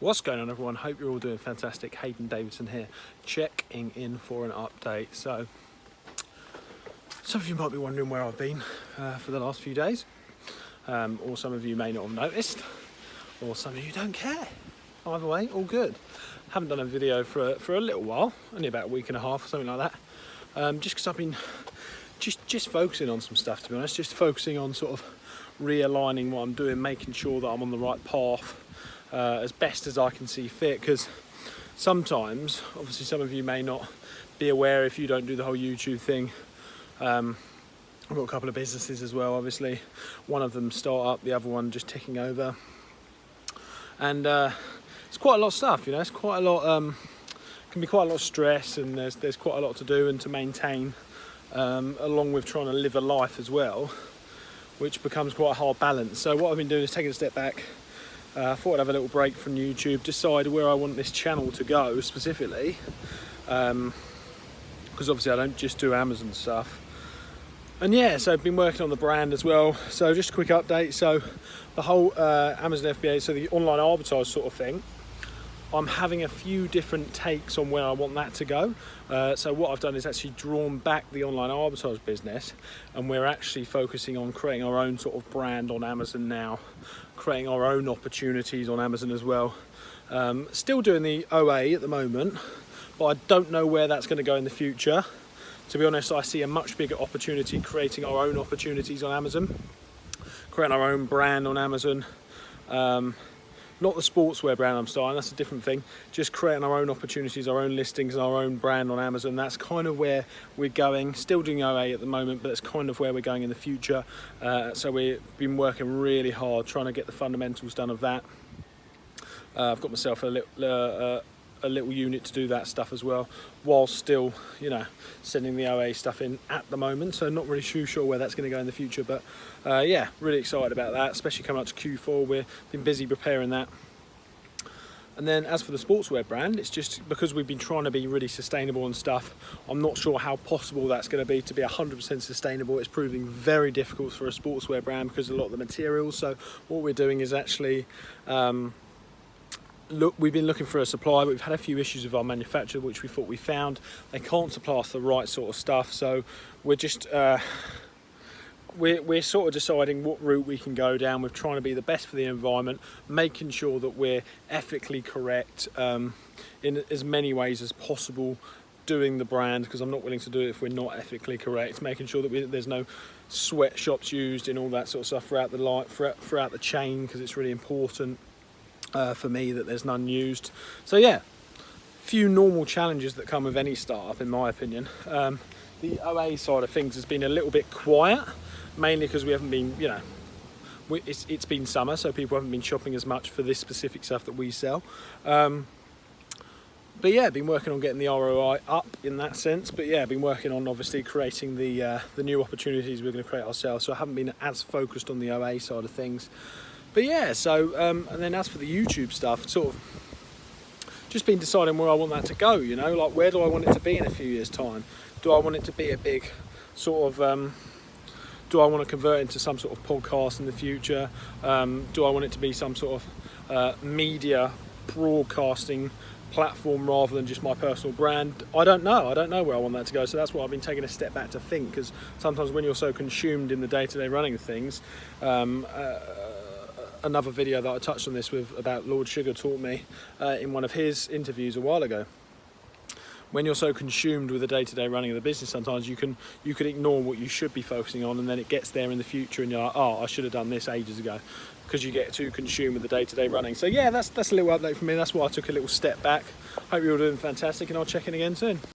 What's going on, everyone? Hope you're all doing fantastic. Hayden here, checking in for an update. So some of you might be wondering where I've been for the last few days, or some of you may not have noticed, or some of you don't care. Either way, all good. Haven't done a video for a little while, only about a week and a half or something like that, just because I've been just focusing on some stuff, to be honest, just focusing on sort of realigning what I'm doing, making sure that I'm on the right path as best as I can see fit, because sometimes, obviously some of you may not be aware if you don't do the whole YouTube thing. I've got a couple of businesses as well, obviously. One of them start up, the other one just ticking over. And it's quite a lot of stuff, you know, it's quite a lot, can be quite a lot of stress, and there's quite a lot to do and to maintain, along with trying to live a life as well, which becomes quite a hard balance. So what I've been doing is taking a step back. I thought I'd have a little break from YouTube, decide where I want this channel to go specifically, because obviously I don't just do Amazon stuff. And yeah, so I've been working on the brand as well. So just a quick update. So the whole Amazon FBA, so the online arbitrage sort of thing, I'm having a few different takes on where I want that to go. So what I've done is actually drawn back the online arbitrage business, and we're actually focusing on creating our own sort of brand on Amazon now, creating our own opportunities on Amazon as well. Still doing the OA at the moment, but I don't know where that's going to go in the future. To be honest, I see a much bigger opportunity creating our own opportunities on Amazon, creating our own brand on Amazon. Not the sportswear brand I'm starting, that's a different thing. Just creating our own opportunities, our own listings, and our own brand on Amazon. That's kind of where we're going. Still doing OA at the moment, but it's kind of where we're going in the future. So we've been working really hard trying to get the fundamentals done of that. I've got myself a little unit to do that stuff as well, while still, you know, sending the OA stuff in at the moment. So not really too sure where that's going to go in the future, but yeah, really excited about that, especially coming up to Q4. We've been busy preparing that. And then as for the sportswear brand, it's just because we've been trying to be really sustainable and stuff, I'm not sure how possible that's going to be 100% sustainable. It's proving very difficult for a sportswear brand because of a lot of the materials. So what we're doing is actually we've been looking for a supplier, but we've had a few issues with our manufacturer, which we thought we found. They can't supply us the right sort of stuff, so we're just we're sort of deciding what route we can go down with, trying to be the best for the environment, making sure that we're ethically correct in as many ways as possible, doing the brand, because I'm not willing to do it if we're not ethically correct, making sure that there's no sweatshops used in all that sort of stuff throughout the chain, because it's really important for me that there's none used. So yeah, few normal challenges that come with any startup, in my opinion. The OA side of things has been a little bit quiet, mainly because we haven't been, you know, it's been summer, so people haven't been shopping as much for this specific stuff that we sell. But yeah, been working on getting the ROI up in that sense. But yeah, been working on obviously creating the new opportunities we're going to create ourselves. So I haven't been as focused on the OA side of things. But yeah, so and then as for the YouTube stuff, sort of just been deciding where I want that to go, you know, like where do I want it to be in a few years' time? Do I want it to be a big sort of, do I want to convert into some sort of podcast in the future? Do I want it to be some sort of media broadcasting platform rather than just my personal brand? I don't know where I want that to go. So that's why I've been taking a step back to think, because sometimes when you're so consumed in the day-to-day running of things, another video that I touched on this with about Lord Sugar taught me in one of his interviews a while ago. When you're so consumed with the day-to-day running of the business, sometimes you can ignore what you should be focusing on, and then it gets there in the future and you're like, oh, I should have done this ages ago, because you get too consumed with the day-to-day running. So yeah, that's a little update from me. That's why I took a little step back. Hope you're all doing fantastic, and I'll check in again soon.